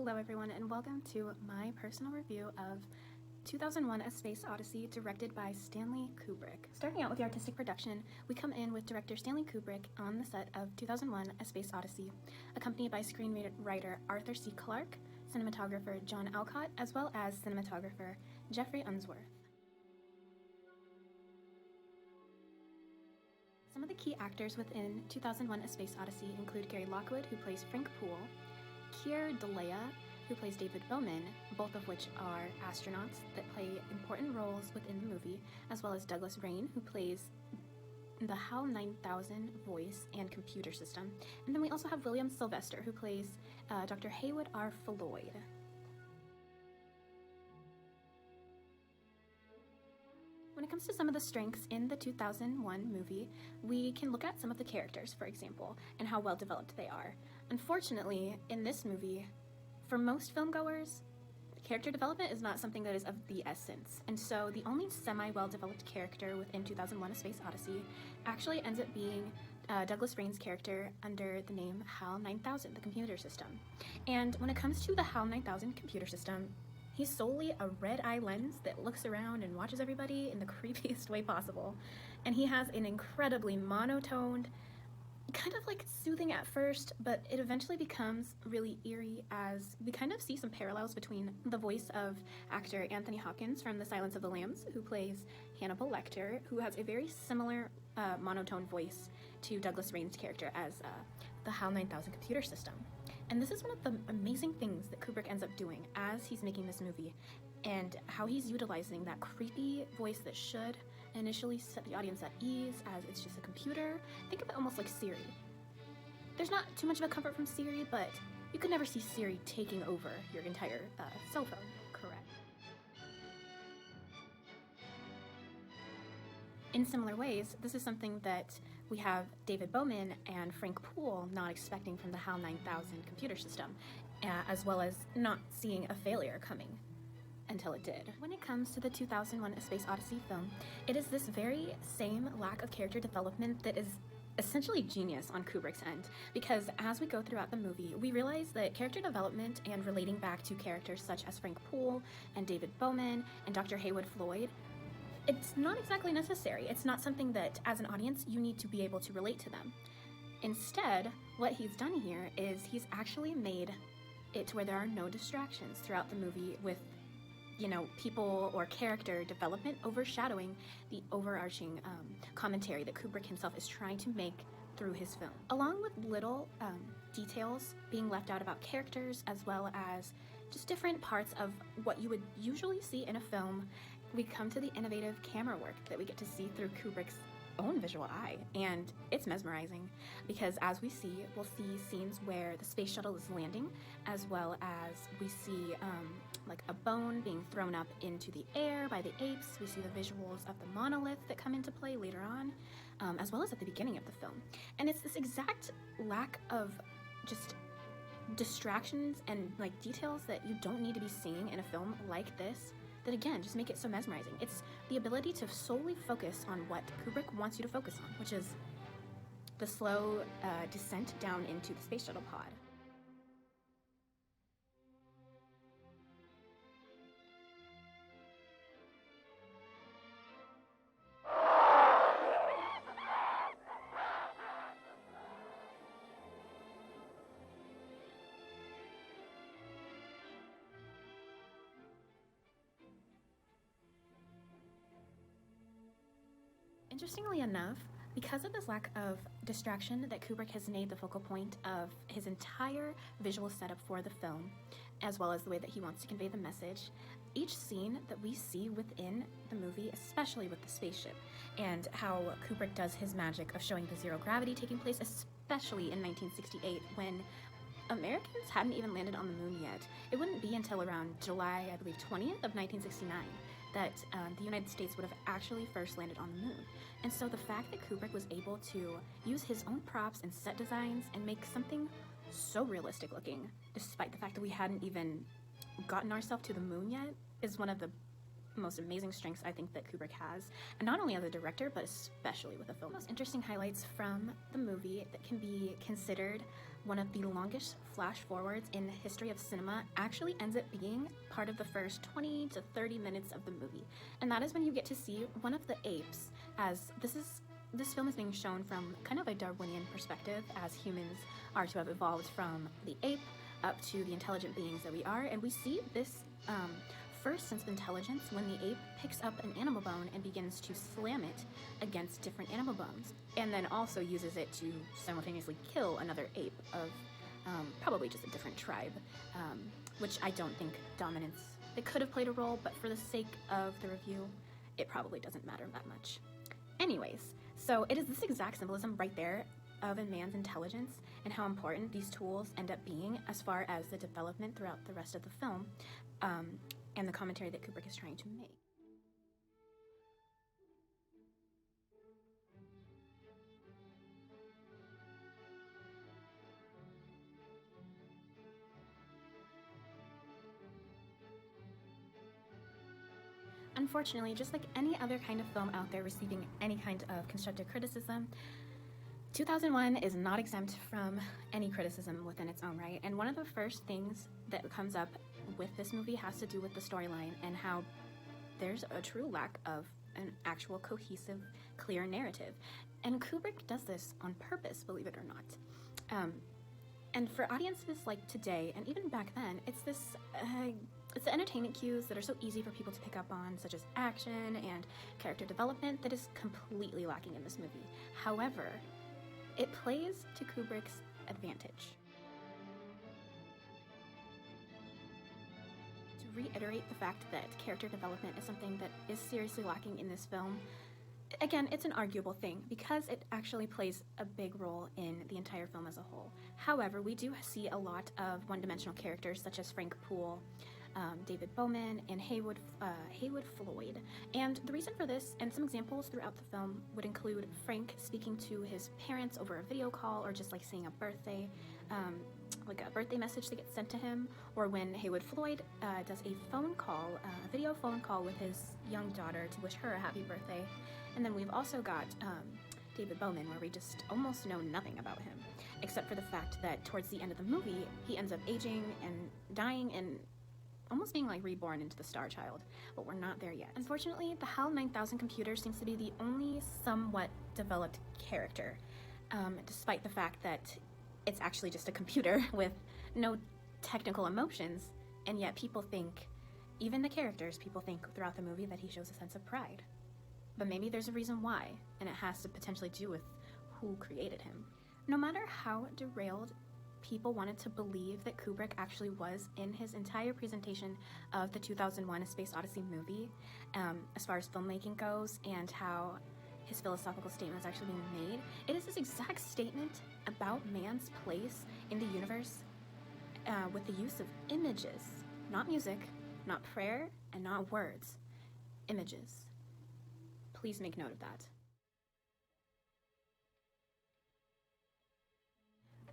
Hello everyone, and welcome to my personal review of 2001: A Space Odyssey, directed by Stanley Kubrick. Starting out with the artistic production, we come in with director Stanley Kubrick on the set of 2001: A Space Odyssey, accompanied by screenwriter Arthur C. Clarke, cinematographer John Alcott, as well as cinematographer Jeffrey Unsworth. Some of the key actors within 2001: A Space Odyssey include Gary Lockwood, who plays Frank Poole, R.D.W, who plays David Bowman, both of which are astronauts that play important roles within the movie, as well as Douglas Rain, who plays the HAL 9000 voice and computer system. And then we also have William Sylvester, who plays Dr. Haywood R. Floyd. When it comes to some of the strengths in the 2001 movie, we can look at some of the characters, for example, and how well developed they are. Unfortunately, in this movie, for most filmgoers, character development is not something that is of the essence. And so the only semi-well-developed character within 2001: A Space Odyssey actually ends up being Douglas Rain's character under the name HAL 9000, the computer system. And when it comes to the HAL 9000 computer system, he's solely a red-eye lens that looks around and watches everybody in the creepiest way possible. And he has an incredibly monotoned, kind of like soothing at first, but it eventually becomes really eerie as we kind of see some parallels between the voice of actor Anthony Hopkins from The Silence of the Lambs, who plays Hannibal Lecter, who has a very similar monotone voice to Douglas Rain's character as the HAL 9000 computer system. And this is one of the amazing things that Kubrick ends up doing as he's making this movie, and how he's utilizing that creepy voice that should initially set the audience at ease as it's just a computer. Think of it almost like Siri. There's not too much of a comfort from Siri, but you could never see Siri taking over your entire cell phone, correct? In similar ways, this is something that we have David Bowman and Frank Poole not expecting from the HAL 9000 computer system, as well as not seeing a failure coming until it did. When it comes to the 2001: A Space Odyssey film, it is this very same lack of character development that is essentially genius on Kubrick's end, because as we go throughout the movie, we realize that character development and relating back to characters such as Frank Poole and David Bowman and Dr. Haywood Floyd, it's not exactly necessary. It's not something that, as an audience, you need to be able to relate to them. Instead, what he's done here is he's actually made it to where there are no distractions throughout the movie with, people or character development overshadowing the overarching commentary that Kubrick himself is trying to make through his film. Along with little details being left out about characters, as well as just different parts of what you would usually see in a film, we come to the innovative camera work that we get to see through Kubrick's own visual eye, and it's mesmerizing because as we'll see scenes where the space shuttle is landing, as well as we see like a bone being thrown up into the air by the apes. We see the visuals of the monolith that come into play later on, as well as at the beginning of the film. And it's this exact lack of just distractions and like details that you don't need to be seeing in a film like this that again just make it so mesmerizing. It's the ability to solely focus on what Kubrick wants you to focus on, which is the slow descent down into the space shuttle pod. Interestingly enough, because of this lack of distraction that Kubrick has made the focal point of his entire visual setup for the film, as well as the way that he wants to convey the message, each scene that we see within the movie, especially with the spaceship, and how Kubrick does his magic of showing the zero gravity taking place, especially in 1968 when Americans hadn't even landed on the moon yet. It wouldn't be until around July, I believe, 20th of 1969 that the United States would have actually first landed on the moon. And so the fact that Kubrick was able to use his own props and set designs and make something so realistic looking, despite the fact that we hadn't even gotten ourselves to the moon yet, is one of the most amazing strengths I think that Kubrick has, and not only as a director, but especially with a film. The most interesting highlights from the movie that can be considered one of the longest flash forwards in the history of cinema actually ends up being part of the first 20 to 30 minutes of the movie. And that is when you get to see one of the apes, as this film is being shown from kind of a Darwinian perspective, as humans are to have evolved from the ape up to the intelligent beings that we are. And we see this first sense of intelligence when the ape picks up an animal bone and begins to slam it against different animal bones, and then also uses it to simultaneously kill another ape of probably just a different tribe, which I don't think dominance, it could have played a role, but for the sake of the review, it probably doesn't matter that much. Anyways, so it is this exact symbolism right there of a man's intelligence and how important these tools end up being as far as the development throughout the rest of the film, and the commentary that Kubrick is trying to make. Unfortunately, just like any other kind of film out there receiving any kind of constructive criticism, 2001 is not exempt from any criticism within its own right. And one of the first things that comes up with this movie has to do with the storyline and how there's a true lack of an actual cohesive, clear narrative. And Kubrick does this on purpose, believe it or not. And for audiences like today, and even back then, it's the entertainment cues that are so easy for people to pick up on, such as action and character development, that is completely lacking in this movie. However, it plays to Kubrick's advantage. To reiterate the fact that character development is something that is seriously lacking in this film, again, it's an arguable thing because it actually plays a big role in the entire film as a whole. However, we do see a lot of one-dimensional characters such as Frank Poole, David Bowman, and Haywood Floyd. And the reason for this, and some examples throughout the film, would include Frank speaking to his parents over a video call, or just like seeing a birthday, like a birthday message that gets sent to him, or when Haywood Floyd does a phone call, a video phone call with his young daughter to wish her a happy birthday. And then we've also got David Bowman, where we just almost know nothing about him, except for the fact that towards the end of the movie, he ends up aging and dying and almost being like reborn into the Star Child, but we're not there yet. Unfortunately, the HAL 9000 computer seems to be the only somewhat developed character, despite the fact that it's actually just a computer with no technical emotions, and yet people think, even the characters, people think throughout the movie that he shows a sense of pride. But maybe there's a reason why, and it has to potentially do with who created him. No matter how derailed people wanted to believe that Kubrick actually was in his entire presentation of the 2001 A Space Odyssey movie, as far as filmmaking goes and how his philosophical statement was actually being made, it is this exact statement about man's place in the universe with the use of images, not music, not prayer, and not words. Images. Please make note of that.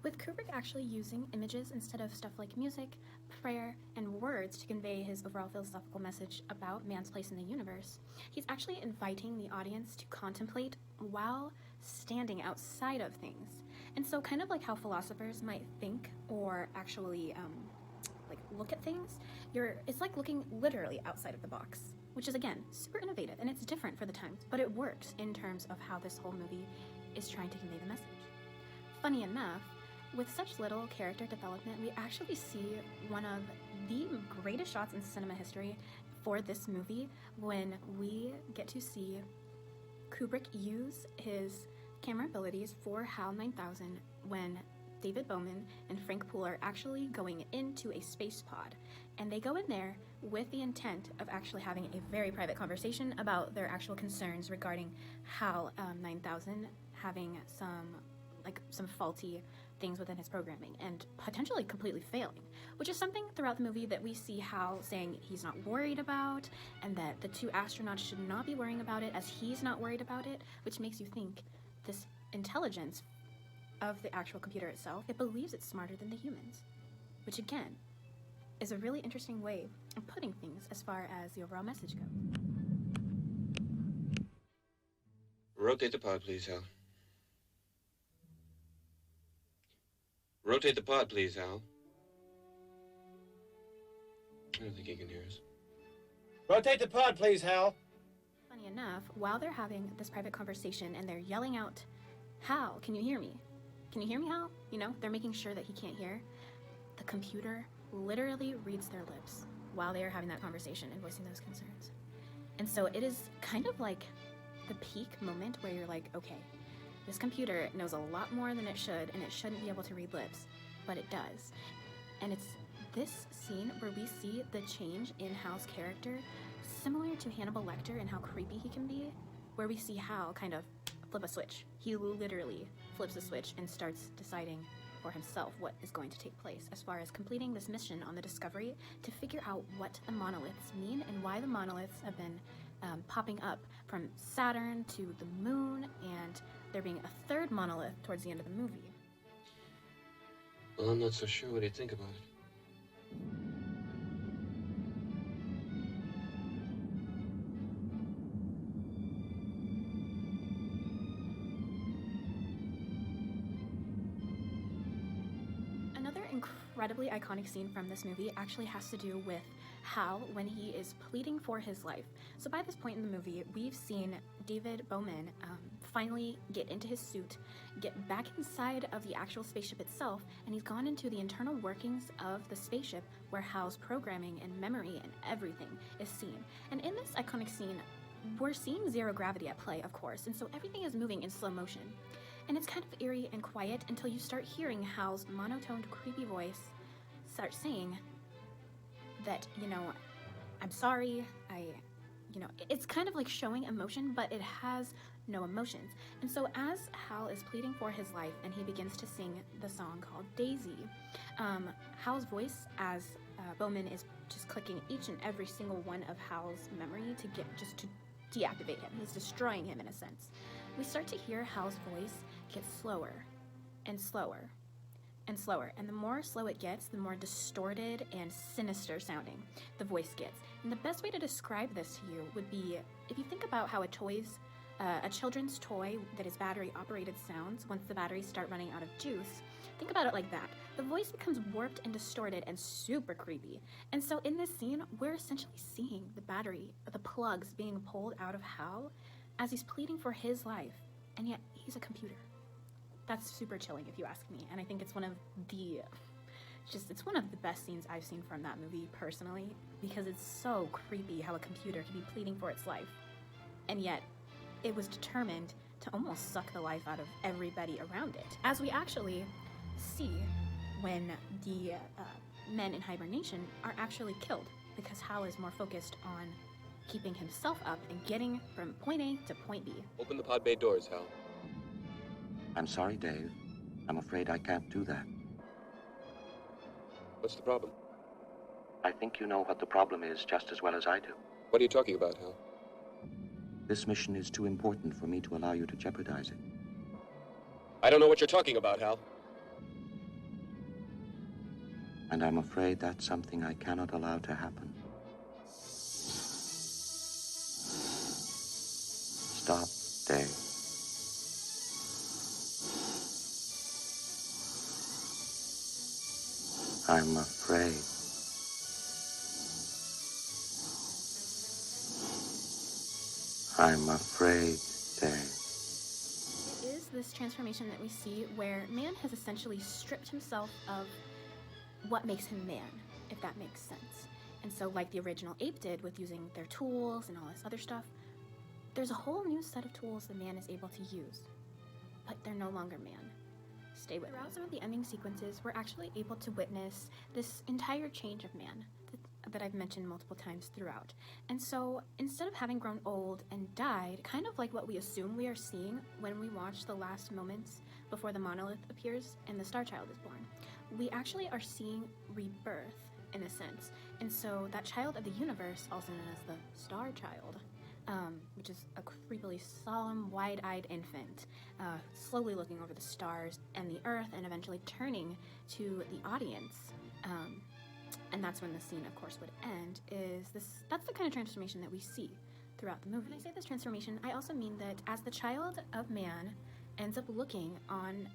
With Kubrick actually using images instead of stuff like music, prayer, and words to convey his overall philosophical message about man's place in the universe, he's actually inviting the audience to contemplate while standing outside of things. And so kind of like how philosophers might think or actually like look at things, it's like looking literally outside of the box, which is, again, super innovative, and it's different for the times, but it works in terms of how this whole movie is trying to convey the message. Funny enough, with such little character development, we actually see one of the greatest shots in cinema history for this movie when we get to see Kubrick use his camera abilities for HAL 9000 when David Bowman and Frank Poole are actually going into a space pod. And they go in there with the intent of actually having a very private conversation about their actual concerns regarding HAL 9000 having some faulty things within his programming and potentially completely failing, which is something throughout the movie that we see Hal saying he's not worried about, and that the two astronauts should not be worrying about it as he's not worried about it, which makes you think this intelligence of the actual computer itself, it believes it's smarter than the humans, which again is a really interesting way of putting things as far as the overall message goes. Rotate the pod, please, Hal. Rotate the pod, please, Hal. I don't think he can hear us. Rotate the pod, please, Hal. Funny enough, while they're having this private conversation and they're yelling out, Hal, can you hear me? Can you hear me, Hal? You know, they're making sure that he can't hear. The computer literally reads their lips while they are having that conversation and voicing those concerns. And so it is kind of like the peak moment where you're like, okay, this computer knows a lot more than it should, and it shouldn't be able to read lips, but it does. And it's this scene where we see the change in Hal's character, similar to Hannibal Lecter and how creepy he can be, where we see Hal kind of flip a switch. He literally flips a switch and starts deciding for himself what is going to take place as far as completing this mission on the Discovery to figure out what the monoliths mean and why the monoliths have been popping up from Saturn to the moon, and there being a third monolith towards the end of the movie. Well, I'm not so sure. What do you think about it? Another incredibly iconic scene from this movie actually has to do with Hal when he is pleading for his life. So by this point in the movie, we've seen David Bowman finally get into his suit, get back inside of the actual spaceship itself, and he's gone into the internal workings of the spaceship where Hal's programming and memory and everything is seen. And in this iconic scene, we're seeing zero gravity at play, of course, and so everything is moving in slow motion. And it's kind of eerie and quiet until you start hearing Hal's monotoned, creepy voice start saying that, I'm sorry, it's kind of like showing emotion, but it has no emotions. And so as Hal is pleading for his life and he begins to sing the song called Daisy, Hal's voice as Bowman is just clicking each and every single one of Hal's memory to deactivate him. He's destroying him in a sense. We start to hear Hal's voice get slower and slower and slower. And the more slow it gets, the more distorted and sinister sounding the voice gets. And the best way to describe this to you would be, if you think about how a children's toy that is battery operated sounds once the batteries start running out of juice, think about it like that. The voice becomes warped and distorted and super creepy. And so in this scene, we're essentially seeing the plugs being pulled out of Hal as he's pleading for his life, and yet he's a computer. That's super chilling if you ask me, and I think it's one of the best scenes I've seen from that movie personally, because it's so creepy how a computer can be pleading for its life, and yet it was determined to almost suck the life out of everybody around it. As we actually see when the men in hibernation are actually killed, because Hal is more focused on keeping himself up and getting from point A to point B. Open the pod bay doors, Hal. I'm sorry, Dave. I'm afraid I can't do that. What's the problem? I think you know what the problem is just as well as I do. What are you talking about, Hal? This mission is too important for me to allow you to jeopardize it. I don't know what you're talking about, Hal. And I'm afraid that's something I cannot allow to happen. Stop, Dave. I'm afraid. I'm afraid, Dave. It is this transformation that we see where man has essentially stripped himself of what makes him man, if that makes sense. And so like the original ape did with using their tools and all this other stuff, there's a whole new set of tools that man is able to use, but they're no longer man. Stay with me. Throughout some of the ending sequences, we're actually able to witness this entire change of man that I've mentioned multiple times throughout. And so instead of having grown old and died, kind of like what we assume we are seeing when we watch the last moments before the monolith appears and the Star Child is born, we actually are seeing rebirth in a sense. And so that child of the universe, also known as the Star Child, which is a creepily solemn, wide-eyed infant, slowly looking over the stars and the earth and eventually turning to the audience. And that's when the scene, of course, would end, that's the kind of transformation that we see throughout the movie. When I say this transformation, I also mean that as the child of man ends up looking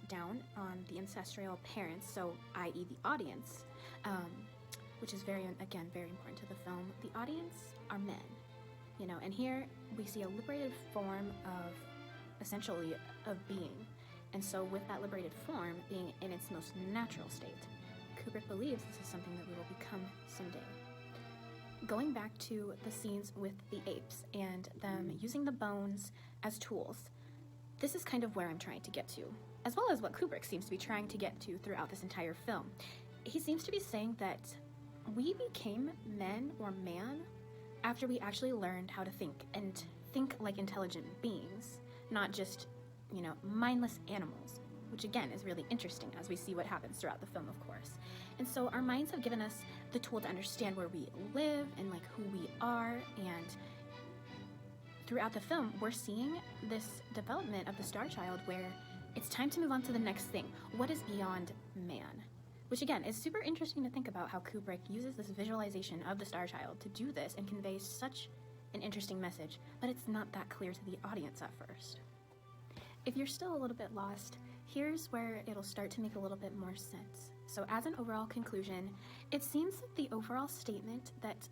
down on the ancestral parents, so i.e. the audience, which is very important to the film. The audience are men, and here we see a liberated form of, essentially, of being. And so with that liberated form being in its most natural state, Kubrick believes this is something that we will become someday. Going back to the scenes with the apes and them using the bones as tools, this is kind of where I'm trying to get to, as well as what Kubrick seems to be trying to get to throughout this entire film. He seems to be saying that we became men or man after we actually learned how to think, and think like intelligent beings, not just, mindless animals, which again is really interesting as we see what happens throughout the film, of course. And so our minds have given us the tool to understand where we live and like who we are, and throughout the film we're seeing this development of the Star Child where it's time to move on to the next thing. What is beyond man? Which again is super interesting to think about how Kubrick uses this visualization of the Star Child to do this and convey such an interesting message, but it's not that clear to the audience at first. If you're still a little bit lost, here's where it'll start to make a little bit more sense. So as an overall conclusion, it seems that the overall statement that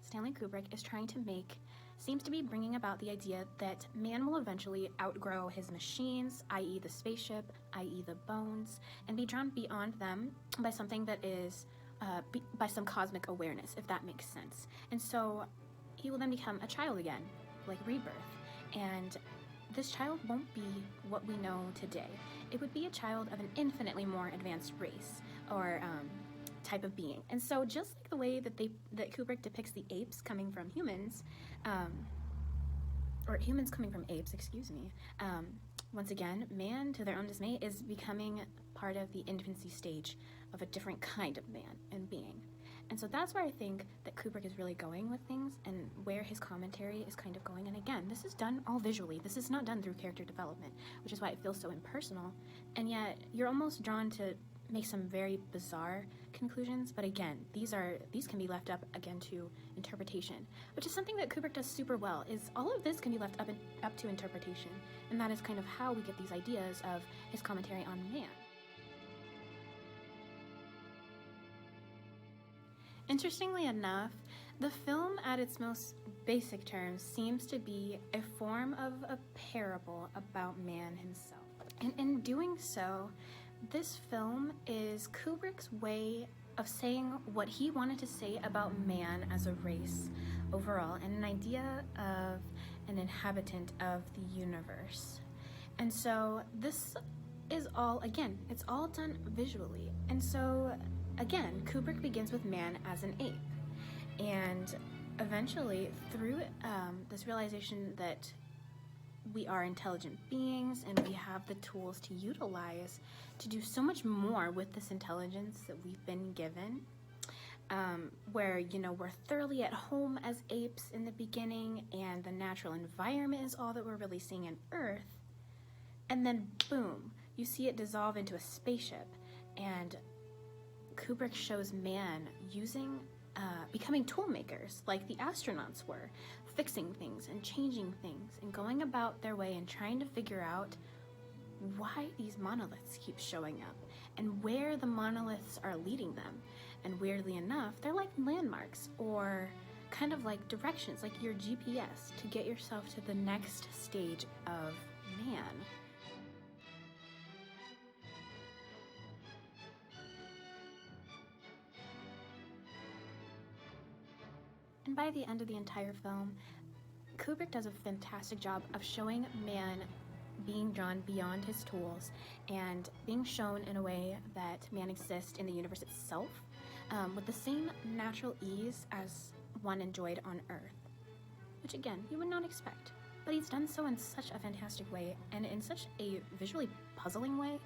Stanley Kubrick is trying to make seems to be bringing about the idea that man will eventually outgrow his machines, i.e. the spaceship, i.e. the bones, and be drawn beyond them by something that is, by some cosmic awareness, if that makes sense. And so he will then become a child again, like rebirth. And this child won't be what we know today. It would be a child of an infinitely more advanced race, or type of being. And so just like the way that Kubrick depicts the apes coming from humans, or humans coming from apes, once again, man, to their own dismay, is becoming part of the infancy stage of a different kind of man and being. And so that's where I think that Kubrick is really going with things, and where his commentary is kind of going. And again, this is done all visually. This is not done through character development, which is why it feels so impersonal. And yet, you're almost drawn to make some very bizarre conclusions. But again, these can be left up again to interpretation, which is something that Kubrick does super well. Is all of this can be left up to interpretation, and that is kind of how we get these ideas of his commentary on man. Interestingly enough, the film at its most basic terms seems to be a form of a parable about man himself. And in doing so, this film is Kubrick's way of saying what he wanted to say about man as a race overall, and an idea of an inhabitant of the universe. And so this is all, again, it's all done visually. And so again, Kubrick begins with man as an ape, and eventually through this realization that we are intelligent beings and we have the tools to utilize to do so much more with this intelligence that we've been given, where we're thoroughly at home as apes in the beginning, and the natural environment is all that we're really seeing on Earth, and then boom, you see it dissolve into a spaceship. And Kubrick shows man becoming tool makers like the astronauts were, fixing things and changing things and going about their way and trying to figure out why these monoliths keep showing up and where the monoliths are leading them. And weirdly enough, they're like landmarks, or kind of like directions, like your GPS, to get yourself to the next stage of man. And by the end of the entire film, Kubrick does a fantastic job of showing man being drawn beyond his tools and being shown in a way that man exists in the universe itself, with the same natural ease as one enjoyed on Earth, which again, you would not expect. But he's done so in such a fantastic way, and in such a visually puzzling way,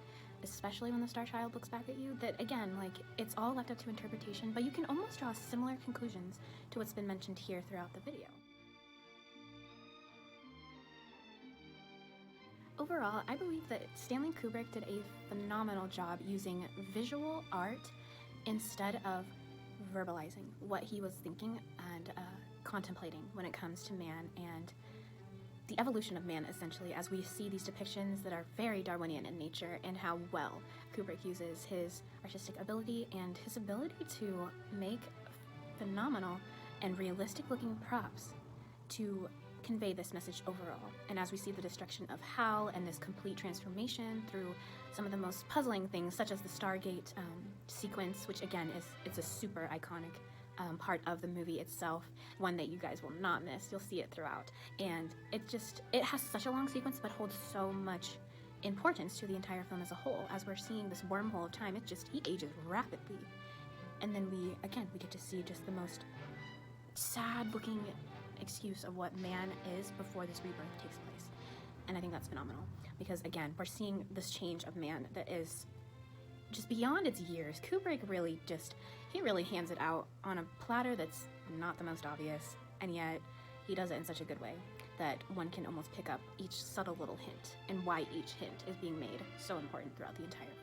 especially when the Star Child looks back at you, that again, like, it's all left up to interpretation, but you can almost draw similar conclusions to what's been mentioned here throughout the video. Overall, I believe that Stanley Kubrick did a phenomenal job using visual art instead of verbalizing what he was thinking and contemplating when it comes to man and the evolution of man, essentially, as we see these depictions that are very Darwinian in nature, and how well Kubrick uses his artistic ability and his ability to make phenomenal and realistic looking props to convey this message overall. And as we see the destruction of Hal and this complete transformation through some of the most puzzling things, such as the Stargate sequence, which again it's a super iconic part of the movie itself, one that you guys will not miss. You'll see it throughout, and it has such a long sequence but holds so much importance to the entire film as a whole. As we're seeing this wormhole of time, he ages rapidly, and then we get to see just the most sad looking excuse of what man is before this rebirth takes place. And I think that's phenomenal, because again, we're seeing this change of man that is just beyond its years. Kubrick really hands it out on a platter that's not the most obvious, and yet he does it in such a good way that one can almost pick up each subtle little hint and why each hint is being made so important throughout the entire film.